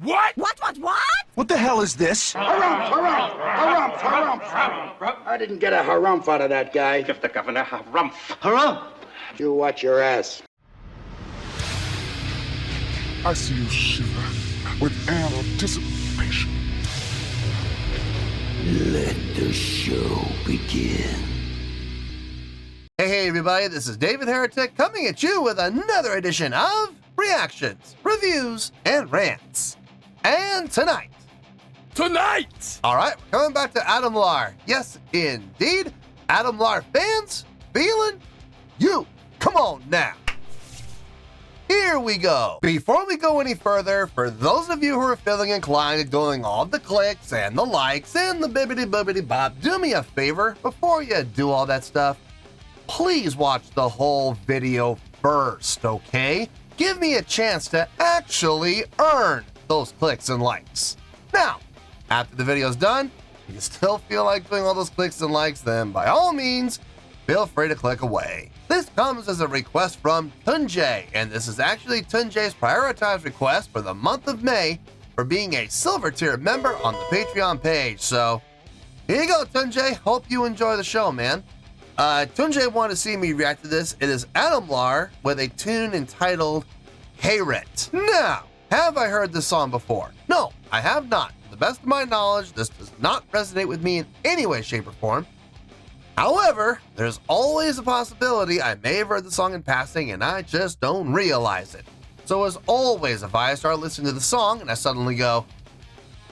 What? What? What the hell is this? Harumph. I didn't get a harumph out of that guy. Give the governor harumph. Harumph! You watch your ass. I see you shiver with anticipation. Let the show begin. Hey everybody, this is David Heretic coming at you with another edition of Reactions, Reviews, and Rants. And tonight, alright, we're coming back to Adamlar. Yes, indeed, Adamlar Fans FEELIN YOU. Come on now. Here we go. Before we go any further, for those of you who are feeling inclined to doing all the clicks and the likes and the bibbity bop, do me a favor before you do all that stuff. Please watch the whole video first, okay? Give me a chance to actually earn those clicks and likes. Now, after the video's done, if you still feel like doing all those clicks and likes, then by all means, feel free to click away. This comes as a request from Tunjay, and this is actually Tunjay's prioritized request for the month of May for being a silver tier member on the Patreon page. So, here you go, Tunjay. Hope you enjoy the show, man. Tunjay wanted to see me react to this. It is Adamlar with a tune entitled Hayret. Now, have I heard this song before? No, I have not. To the best of my knowledge, this does not resonate with me in any way, shape, or form. However, there's always a possibility I may have heard the song in passing and I just don't realize it. So as always, if I start listening to the song and I suddenly go,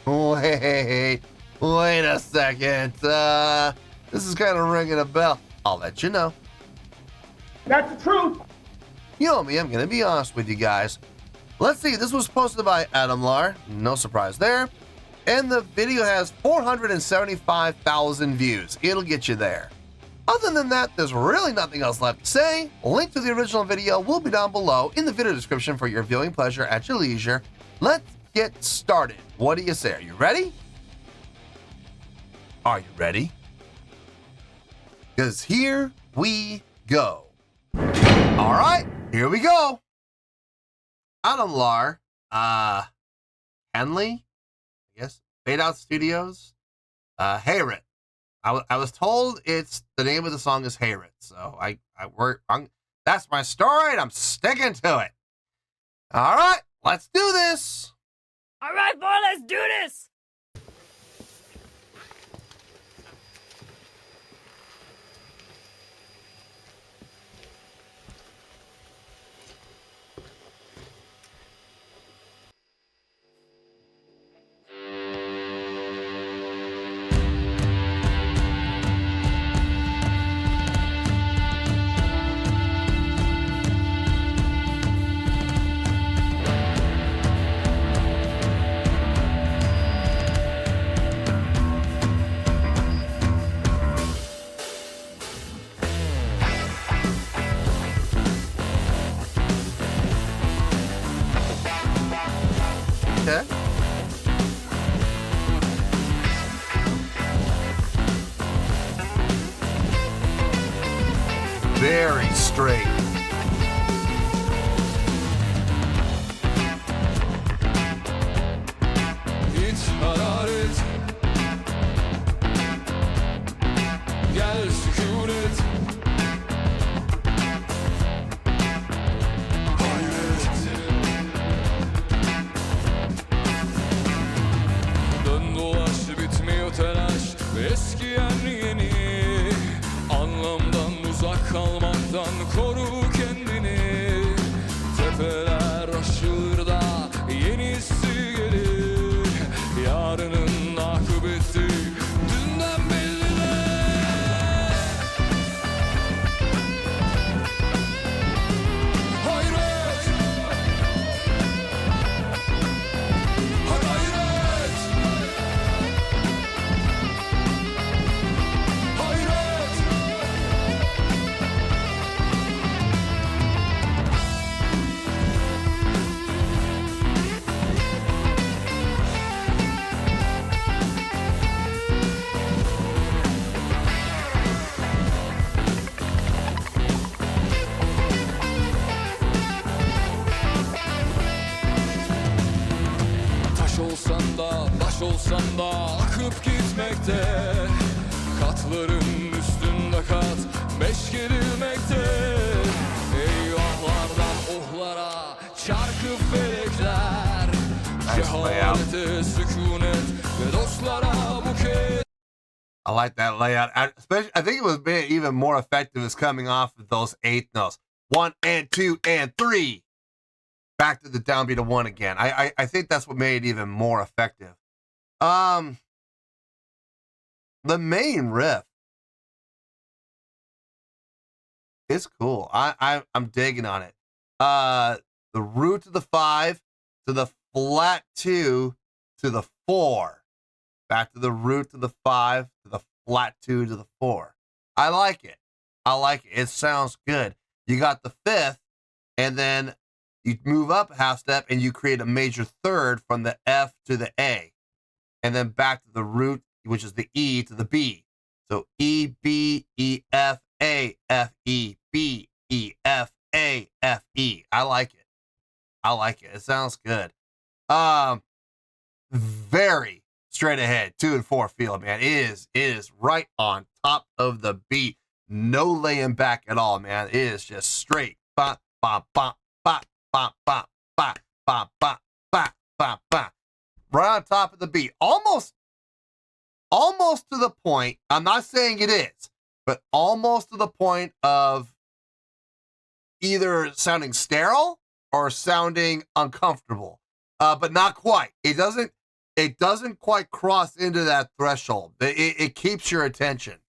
wait a second, this is kind of ringing a bell, I'll let you know. That's the truth. You know me, I'm gonna be honest with you guys. Let's see, this was posted by Adamlar, no surprise there. And the video has 475,000 views. It'll get you there. Other than that, there's really nothing else left to say. A link to the original video will be down below in the video description for your viewing pleasure at your leisure. Let's get started. What do you say? Are you ready? Are you ready? Because here we go. All right, here we go. Adamlar, Henley, I guess, Fade Out Studios, Hayret. I was told it's the name of the song is Hayret, so that's my story and I'm sticking to it. All right, let's do this. All right, boy, let's do this. Okay. Very straight. Hiç hararet, gel sükunet. Hayret, dön dolaş bitmiyor telaş ve eskiyen yeni. Anlamdan uzak kalmaktan koru olsan da, baş olsan da akıp gitmekte. Katların üstünde kat, beş gerilmekte. Eyvahlardan ohlara çarkıp felekler. Cehalete sükunet ve dostlara buket. I like that layout. Especially, I think it was being even more effective as coming off of those eighth notes. 1 and 2 and 3. Back to the downbeat of 1 again. I think that's what made it even more effective. The main riff is cool. I'm digging on it. The root to the 5 to the flat 2 to the 4. Back to the root to the 5 to the flat 2 to the 4. I like it. I like it. It sounds good. You got the 5th, and then you move up a half step and you create a major third from the F to the A. And then back to the root, which is the E to the B. So E, B, E, F, A, F, E, B, E, F, A, F, E. I like it. I like it. It sounds good. Very straight ahead. 2 and 4 feel it, man. It is right on top of the beat. No laying back at all, man. It is just straight. Ba, ba, ba, ba, ba, ba, ba, ba, ba, ba, ba, ba. Right on top of the beat. Almost to the point, I'm not saying it is, but almost to the point of either sounding sterile or sounding uncomfortable. But not quite. It doesn't quite cross into that threshold. It keeps your attention.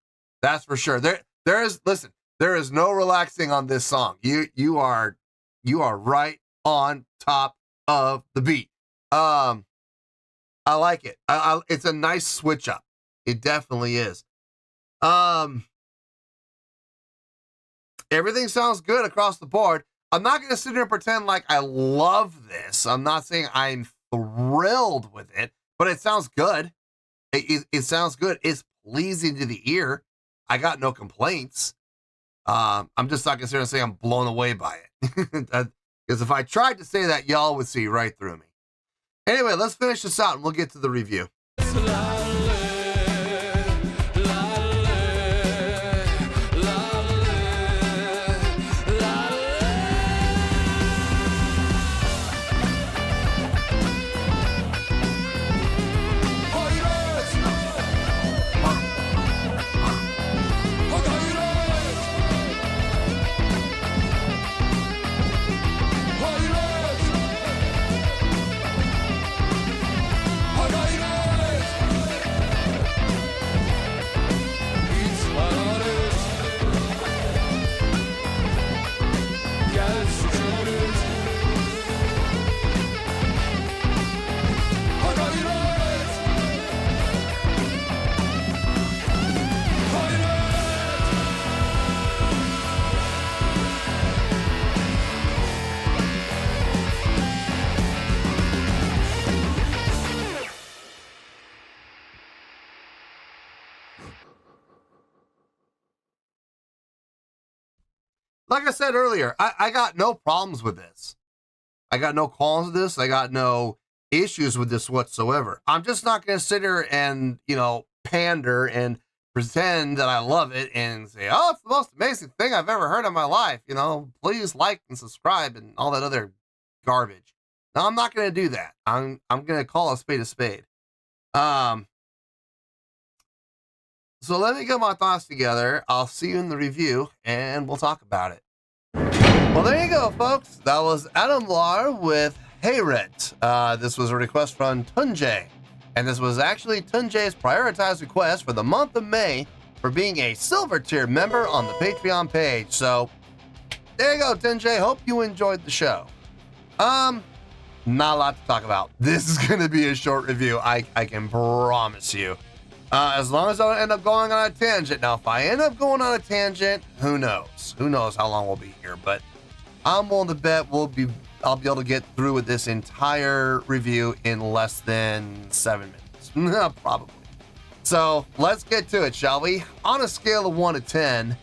That's for sure. There is no relaxing on this song. You are right on top of the beat. I like it. It's a nice switch up. It definitely is. Everything sounds good across the board. I'm not going to sit here and pretend like I love this. I'm not saying I'm thrilled with it, but it sounds good. It sounds good. It's pleasing to the ear. I got no complaints. I'm just not going to sit here and say I'm blown away by it. Because if I tried to say that, y'all would see right through me. Anyway, let's finish this out and we'll get to the review. Like I said earlier, I got no problems with this. I got no qualms with this. I got no issues with this whatsoever. I'm just not going to sit here and, pander and pretend that I love it and say, oh, it's the most amazing thing I've ever heard in my life. Please like and subscribe and all that other garbage. No, I'm not going to do that. I'm going to call a spade a spade. So let me get my thoughts together. I'll see you in the review, and we'll talk about it. Well, there you go, folks. That was Adamlar with Hayret. This was a request from Tunjay, and this was actually Tunjay's prioritized request for the month of May for being a silver tier member on the Patreon page. So there you go, Tunjay. Hope you enjoyed the show. Not a lot to talk about. This is going to be a short review. I can promise you. As long as I don't end up going on a tangent. Now, if I end up going on a tangent, who knows? Who knows how long we'll be here? But I'm willing to bet I'll be able to get through with this entire review in less than 7 minutes. Probably. So let's get to it, shall we? On a scale of 1 to 10,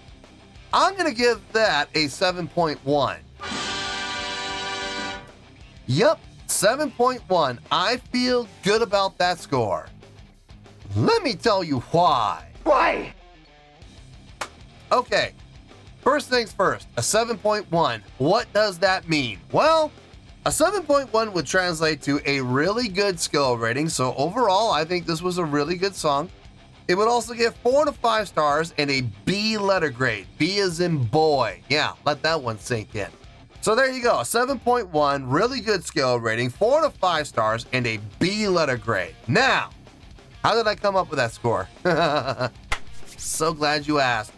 I'm going to give that a 7.1. Yep, 7.1. I feel good about that score. Let me tell you why. Why? Okay, first things first, a 7.1. What does that mean? Well, a 7.1 would translate to a really good skill rating, so overall, I think this was a really good song. It would also get 4 to 5 stars and a B letter grade. B as in boy. Yeah, let that one sink in. So there you go, a 7.1, really good skill rating, 4 to 5 stars, and a B letter grade. Now, how did I come up with that score? So glad you asked.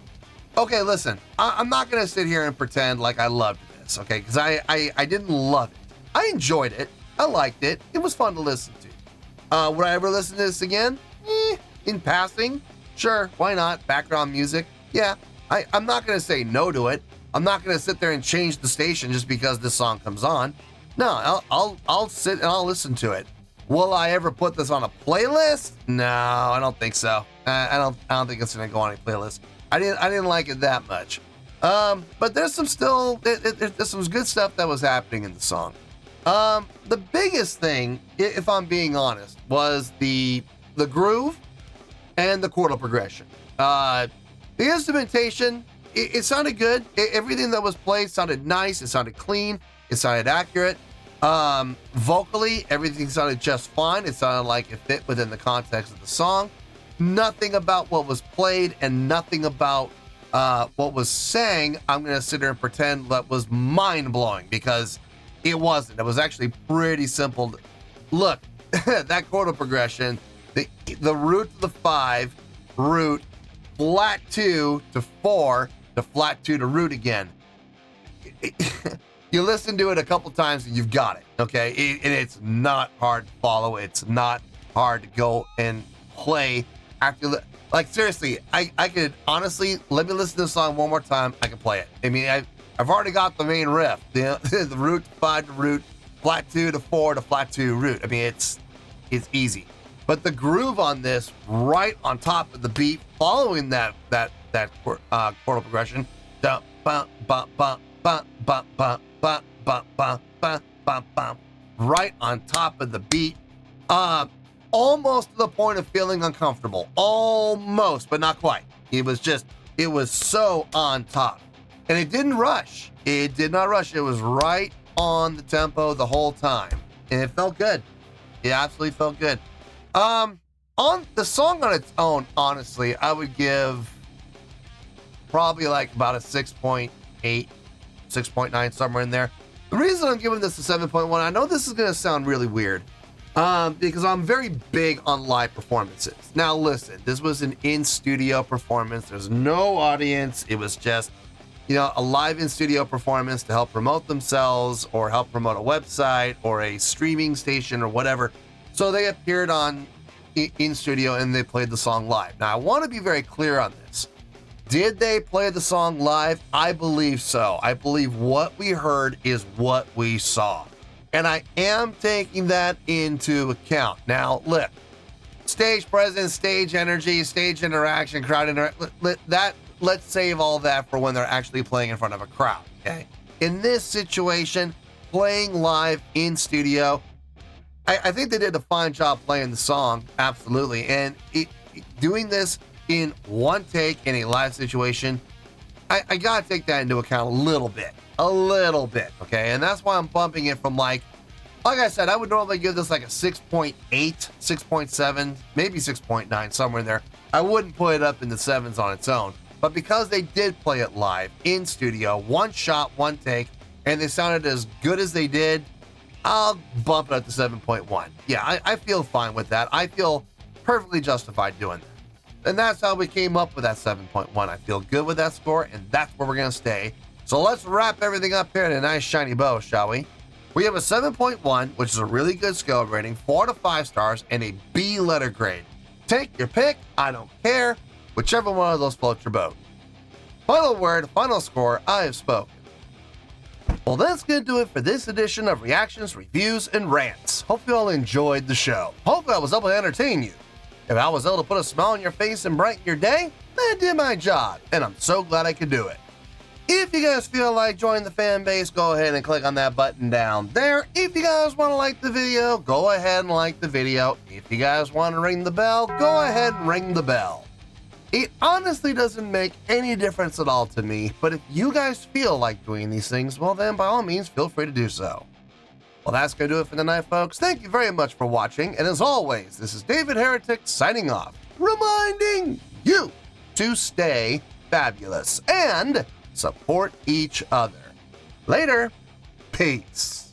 Okay, listen, I'm not going to sit here and pretend like I loved this, okay? Because I didn't love it. I enjoyed it. I liked it. It was fun to listen to. Would I ever listen to this again? In passing, sure, why not? Background music, yeah. I'm not gonna say no to it. I'm not gonna sit there and change the station just because this song comes on. No, I'll sit and I'll listen to it. Will I ever put this on a playlist? No, I don't think so. I don't think it's gonna go on a playlist. I didn't like it that much. But there's some there's some good stuff that was happening in the song. The biggest thing, if I'm being honest, was the groove and the chordal progression. The instrumentation, it sounded good. Everything that was played sounded nice. It sounded clean. It sounded accurate. Vocally, everything sounded just fine. It sounded like it fit within the context of the song. Nothing about what was played and nothing about what was sang, I'm going to sit here and pretend that was mind-blowing, because it wasn't. It was actually pretty simple. Look, that chordal progression, the root to the 5, root, flat 2 to 4 to flat 2 to root again. You listen to it a couple times and you've got it, okay? And it's not hard to follow. It's not hard to go and play after. Like, seriously, I could honestly, let me listen to the song one more time. I can play it. I mean, I've already got the main riff, the root to 5 to root, flat 2 to 4 to flat 2 root. I mean, it's easy. But the groove on this, right on top of the beat, following that chordal progression, right on top of the beat, almost to the point of feeling uncomfortable. Almost, but not quite. It was so on top. And it didn't rush. It did not rush. It was right on the tempo the whole time. And it felt good. It absolutely felt good. On the song on its own, honestly, I would give probably like about a 6.8, 6.9, somewhere in there. The reason I'm giving this a 7.1, I know this is going to sound really weird, because I'm very big on live performances. Now listen, this was an in-studio performance. There's no audience. It was just, a live in-studio performance to help promote themselves or help promote a website or a streaming station or whatever. So they appeared in studio and they played the song live. Now I want to be very clear on this. Did they play the song live? I believe so. I believe what we heard is what we saw. And I am taking that into account. Now, look, stage presence, stage energy, stage interaction, crowd interaction, let's save all that for when they're actually playing in front of a crowd, okay? In this situation, playing live in studio, I think they did a fine job playing the song, absolutely. And doing this in one take in a live situation, I gotta take that into account a little bit, okay? And that's why I'm bumping it from like I said, I would normally give this like a 6.8, 6.7, maybe 6.9, somewhere in there. I wouldn't put it up in the 7s on its own. But because they did play it live in studio, one shot, one take, and they sounded as good as they did, I'll bump it up to 7.1. Yeah, I feel fine with that. I feel perfectly justified doing that. And that's how we came up with that 7.1. I feel good with that score, and that's where we're going to stay. So let's wrap everything up here in a nice shiny bow, shall we? We have a 7.1, which is a really good skill rating, 4 to 5 stars, and a B letter grade. Take your pick. I don't care. Whichever one of those floats your boat. Final word, final score, I have spoken. Well, that's going to do it for this edition of Reactions, Reviews, and Rants. Hope you all enjoyed the show. Hopefully I was able to entertain you. If I was able to put a smile on your face and brighten your day, then I did my job, and I'm so glad I could do it. If you guys feel like joining the fan base, go ahead and click on that button down there. If you guys want to like the video, go ahead and like the video. If you guys want to ring the bell, go ahead and ring the bell. It honestly doesn't make any difference at all to me, but if you guys feel like doing these things, well then by all means feel free to do so. Well, that's going to do it for tonight, folks. Thank you very much for watching, and as always, this is David Heretic signing off, reminding you to stay fabulous and support each other. Later. Peace.